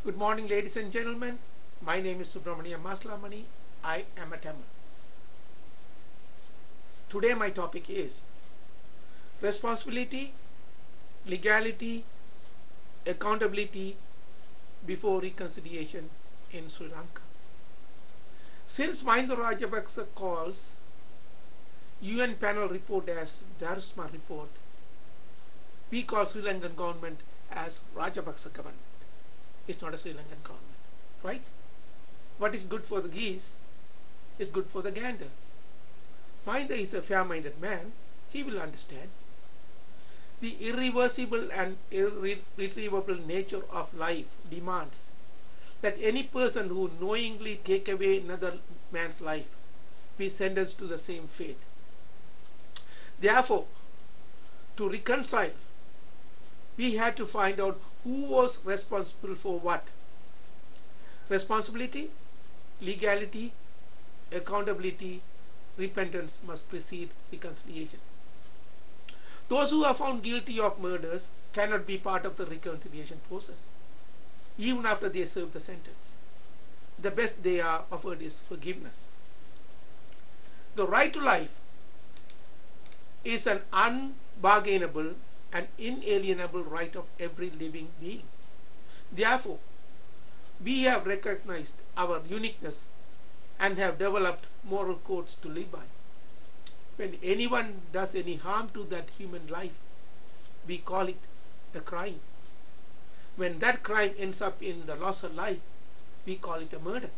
Good morning, ladies and gentlemen. My name is Subramaniam Maslamani. I am a Tamil. Today my topic is responsibility, legality, accountability before reconciliation in Sri Lanka. Since Mahinda Rajapaksa calls UN panel report as Darusman report, we call Sri Lankan government as Rajapaksa government. It's not a Sri Lankan government, right? What is good for the geese is good for the gander. Mahinda is a fair-minded man. He will understand. The irreversible and irretrievable nature of life demands that any person who knowingly take away another man's life be sentenced to the same fate. Therefore, to reconcile, we had to find out who was responsible for what. Responsibility, legality, accountability, repentance must precede reconciliation. Those who are found guilty of murders cannot be part of the reconciliation process, even after they serve the sentence. The best they are offered is forgiveness. The right to life is an unbargainable and inalienable right of every living being. Therefore, we have recognized our uniqueness and have developed moral codes to live by. When anyone does any harm to that human life, we call it a crime. When that crime ends up in the loss of life, we call it a murder.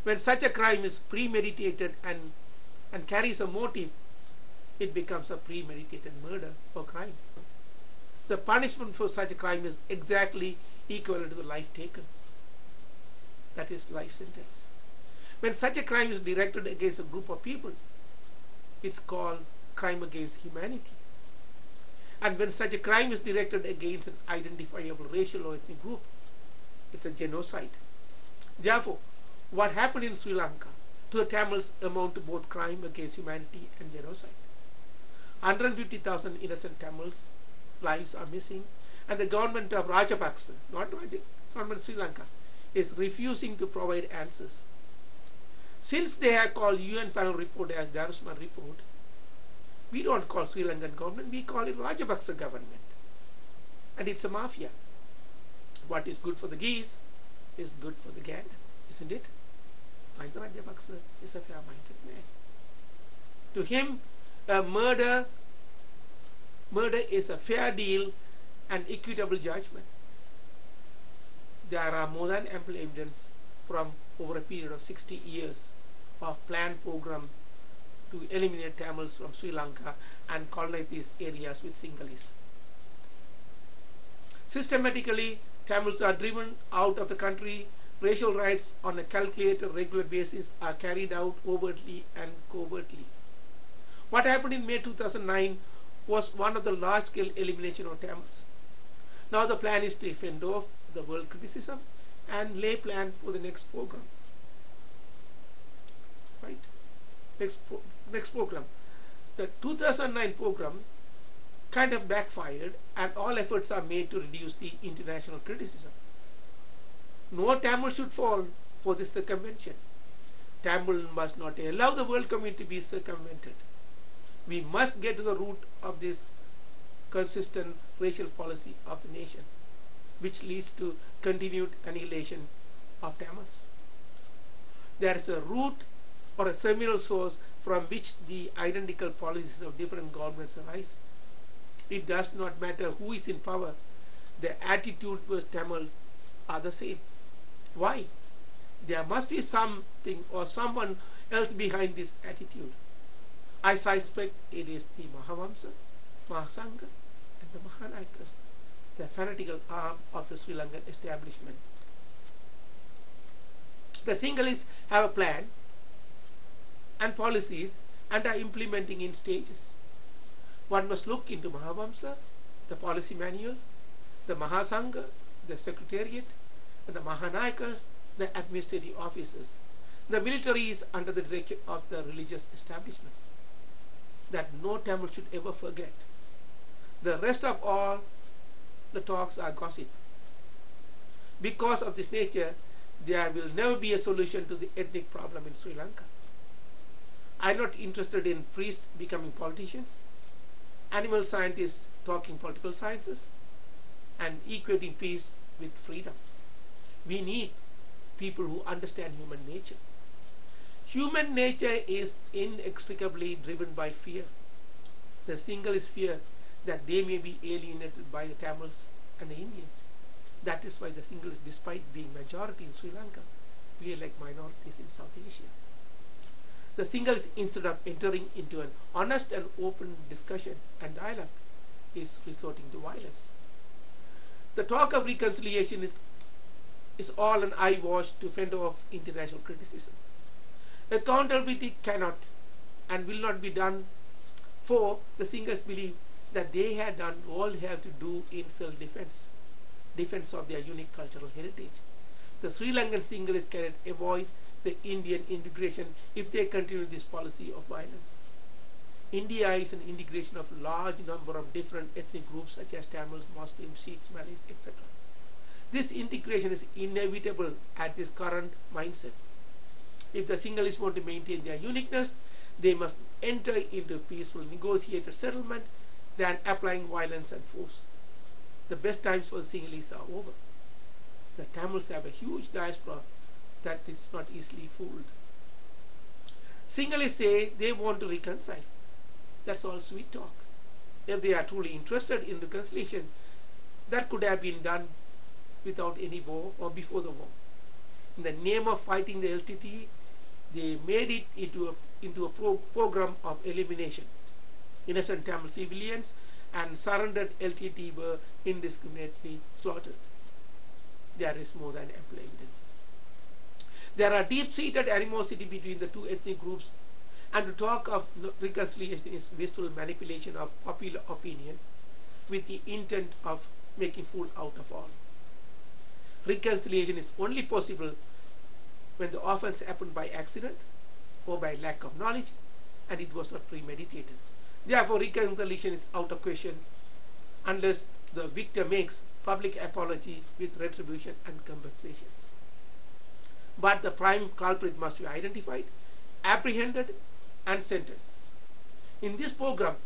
When such a crime is premeditated and carries a motive, it becomes a premeditated murder or crime. The punishment for such a crime is exactly equivalent to the life taken. That is life sentence. When such a crime is directed against a group of people, it's called crime against humanity. And when such a crime is directed against an identifiable racial or ethnic group, it's a genocide. Therefore, what happened in Sri Lanka to the Tamils amount to both crime against humanity and genocide. 150,000 innocent Tamils lives are missing, and the government of Rajapaksa, not government of Sri Lanka, is refusing to provide answers. Since they have called UN panel report as Darusman report, we don't call Sri Lankan government, we call it Rajapaksa government. And it's a mafia. What is good for the geese is good for the gander, isn't it? Mahinda Rajapaksa is a fair-minded man. To him, a murder is a fair deal and equitable judgment. There are more than ample evidence from over a period of 60 years of planned program to eliminate Tamils from Sri Lanka and colonize these areas with Sinhalese. Systematically, Tamils are driven out of the country. Racial riots on a calculated regular basis are carried out overtly and covertly. What happened in May 2009 was one of the large-scale elimination of Tamils. Now the plan is to fend off the world criticism and lay plan for the next program. Right? Next program. The 2009 program kind of backfired, and all efforts are made to reduce the international criticism. No Tamil should fall for this circumvention. Tamil must not allow the world community to be circumvented. We must get to the root of this consistent racial policy of the nation, which leads to continued annihilation of Tamils. There is a root or a seminal source from which the identical policies of different governments arise. It does not matter who is in power, the attitude towards Tamils are the same. Why? There must be something or someone else behind this attitude. I suspect it is the Mahavamsa, Mahasangha, and the Mahanayakas, the fanatical arm of the Sri Lankan establishment. The Sinhalese have a plan and policies and are implementing in stages. One must look into Mahavamsa, the policy manual, the Mahasangha, the secretariat, and the Mahanayakas, the administrative officers. The military is under the direction of the religious establishment. That no Tamil should ever forget. The rest of all the talks are gossip. Because of this nature, there will never be a solution to the ethnic problem in Sri Lanka. I am not interested in priests becoming politicians, animal scientists talking political sciences, and equating peace with freedom. We need people who understand human nature. Human nature is inextricably driven by fear. The single is fear that they may be alienated by the Tamils and the Indians. That is why the Sinhalese, despite being majority in Sri Lanka, behave like minorities in South Asia. The Sinhalese, instead of entering into an honest and open discussion and dialogue, is resorting to violence. The talk of reconciliation is all an eyewash to fend off international criticism. Accountability cannot and will not be done, for the Sinhalese believe that they had done all they have to do in self-defense, defense of their unique cultural heritage. The Sri Lankan Sinhalese cannot avoid the Indian integration if they continue this policy of violence. India is an integration of a large number of different ethnic groups such as Tamils, Muslims, Sikhs, Malays, etc. This integration is inevitable at this current mindset. If the Sinhalese want to maintain their uniqueness, they must enter into peaceful negotiated settlement than applying violence and force. The best times for the Sinhalese are over. The Tamils have a huge diaspora that is not easily fooled. Sinhalese say they want to reconcile. That's all sweet talk. If they are truly interested in reconciliation, that could have been done without any war or before the war. In the name of fighting the LTTE, they made it into a program of elimination. Innocent Tamil civilians and surrendered LTTE were indiscriminately slaughtered. There is more than ample evidences. There are deep-seated animosity between the two ethnic groups, and to talk of reconciliation is wasteful manipulation of popular opinion with the intent of making fool out of all. Reconciliation is only possible when the offense happened by accident or by lack of knowledge and it was not premeditated. Therefore, reconciliation is out of question unless the victim makes public apology with retribution and compensations. But the prime culprit must be identified, apprehended, and sentenced. In this program,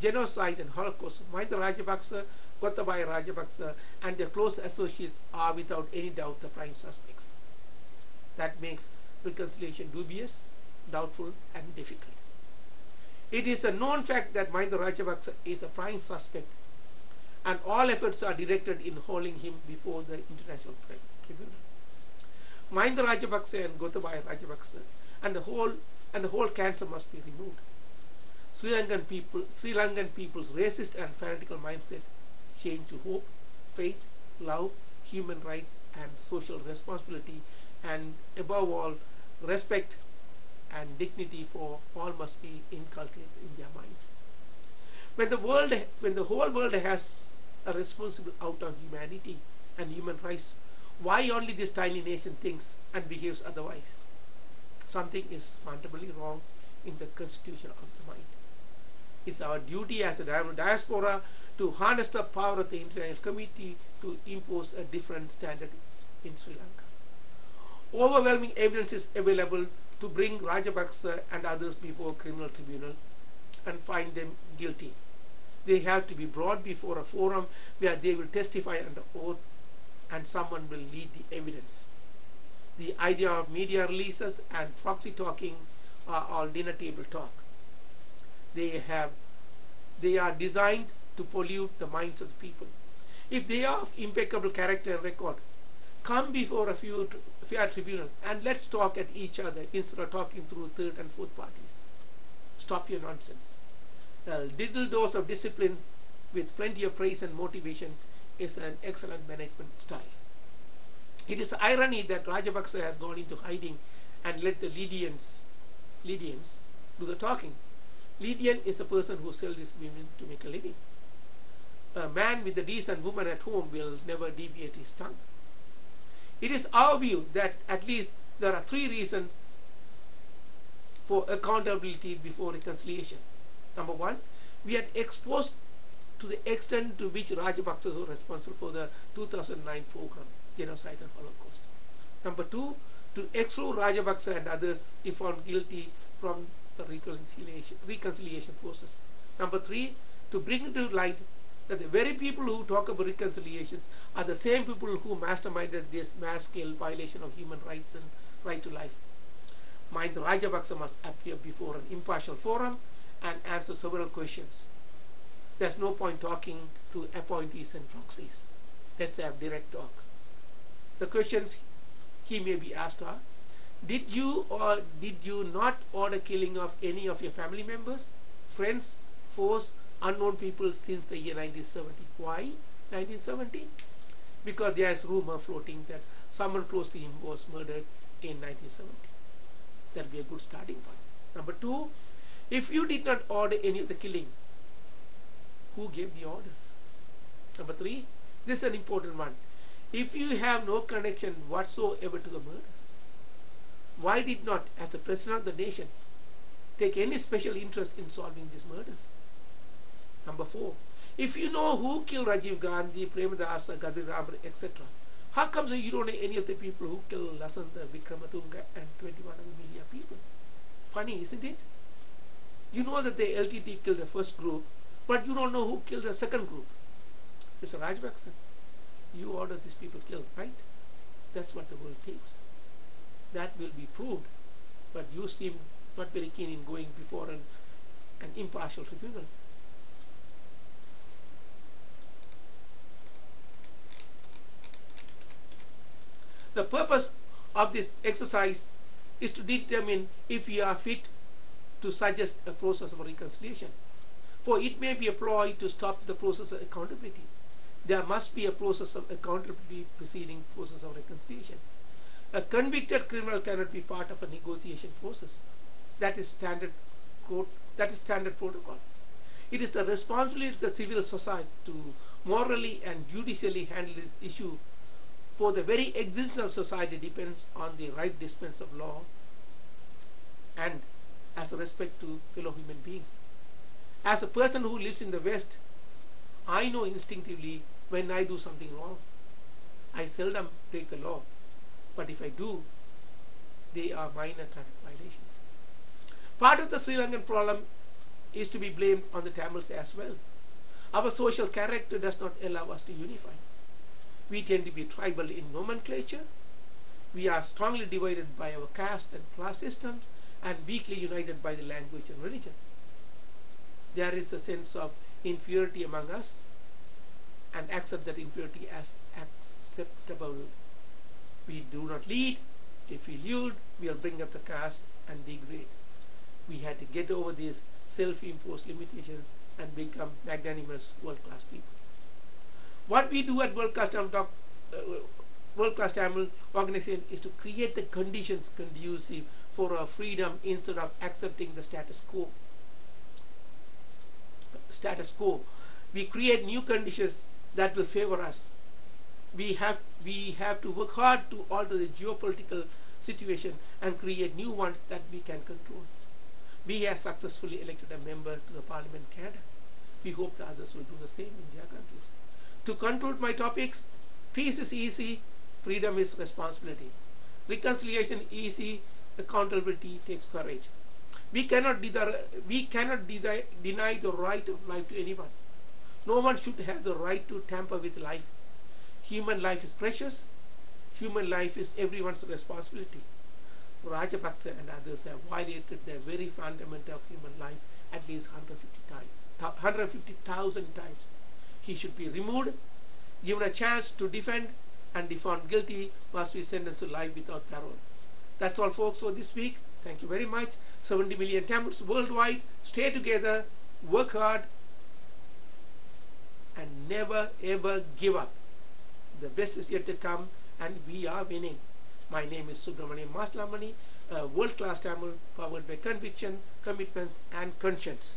genocide and Holocaust, Mahinda Rajapaksa, Gotabaya Rajapaksa, and their close associates are without any doubt the prime suspects. That makes reconciliation dubious, doubtful, and difficult. It is a known fact that Mahinda Rajapaksa is a prime suspect, and all efforts are directed in holding him before the International Tribunal. Mahinda Rajapaksa and Gotabaya Rajapaksa and the whole cancer must be removed. Sri Lankan people's racist and fanatical mindset change to hope, faith, love, human rights, and social responsibility, and above all, respect and dignity for all must be inculcated in their minds. When the whole world has a responsible out of humanity and human rights, why only this tiny nation thinks and behaves otherwise? Something is fundamentally wrong in the constitution of the mind. It's our duty as a diaspora to harness the power of the international community to impose a different standard in Sri Lanka. Overwhelming evidence is available to bring Rajapaksa and others before a criminal tribunal and find them guilty. They have to be brought before a forum where they will testify under oath and someone will lead the evidence. The idea of media releases and proxy talking are all dinner table talk. They are designed to pollute the minds of the people. If they are of impeccable character and record, come before a fair tribunal and let's talk at each other instead of talking through third and fourth parties. Stop your nonsense. A little dose of discipline with plenty of praise and motivation is an excellent management style. It is irony that Rajapaksa has gone into hiding and let the Lydians do the talking. Lydian is a person who sells his women to make a living. A man with a decent woman at home will never deviate his tongue. It is our view that at least there are three reasons for accountability before reconciliation. Number one, we are exposed to the extent to which Rajapaksa was responsible for the 2009 program. genocide and Holocaust. Number 2, to exclude Rajapaksa and others if found guilty from the reconciliation process. Number 3, to bring to light that the very people who talk about reconciliations are the same people who masterminded this mass-scale violation of human rights and right to life. Mahinda Rajapaksa must appear before an impartial forum and answer several questions. There's no point talking to appointees and proxies. Let's have direct talk. The questions he may be asked are: did you or did you not order killing of any of your family members, friends, foes, unknown people since the year 1970? Why 1970? Because there is rumor floating that someone close to him was murdered in 1970. That will be a good starting point. Number 2, if you did not order any of the killing, who gave the orders? Number 3, this is an important one. If you have no connection whatsoever to the murders, why did not, as the President of the nation, take any special interest in solving these murders? Number 4, if you know who killed Rajiv Gandhi, Premadasa, Gadir Ramar, etc., how comes you don't know any of the people who killed Lasantha, Vikramatunga and 21 other million people? Funny, isn't it? You know that the LTT killed the first group, but you don't know who killed the second group. Mr. Rajapaksa, you ordered these people killed, right? That's what the world thinks. That will be proved, but you seem not very keen in going before an impartial tribunal. The purpose of this exercise is to determine if you are fit to suggest a process of reconciliation. For it may be employed to stop the process of accountability. There must be a process of accountability preceding process of reconciliation. A convicted criminal cannot be part of a negotiation process. That is standard protocol. It is the responsibility of the civil society to morally and judicially handle this issue, for the very existence of society depends on the right dispense of law and as a respect to fellow human beings. As a person who lives in the West, I know instinctively when I do something wrong. I seldom break the law, but if I do, they are minor traffic violations. Part of the Sri Lankan problem is to be blamed on the Tamils as well. Our social character does not allow us to unify. We tend to be tribal in nomenclature. We are strongly divided by our caste and class system and weakly united by the language and religion. There is a sense of inferiority among us and accept that inferiority as acceptable. We do not lead. If we lead, we will bring up the caste and degrade. We had to get over these self-imposed limitations and become magnanimous world-class people. What we do at World Class Tamil Organization is to create the conditions conducive for our freedom instead of accepting the status quo. We create new conditions that will favor us. We have to work hard to alter the geopolitical situation and create new ones that we can control. We have successfully elected a member to the Parliament Canada. We hope the others will do the same in their countries. To conclude my topics, peace is easy, freedom is responsibility. Reconciliation easy, accountability takes courage. We cannot deny the right of life to anyone. No one should have the right to tamper with life. Human life is precious. Human life is everyone's responsibility. Rajapaksa and others have violated the very fundament of human life at least 150,000 times. He should be removed, given a chance to defend, and if found guilty, must be sentenced to life without parole. That's all, folks, for this week. Thank you very much. 70 million Tamils worldwide. Stay together, work hard, and never ever give up. The best is yet to come, and we are winning. My name is Subramaniam Maslamani, World Class Tamil, powered by conviction, commitments, and conscience.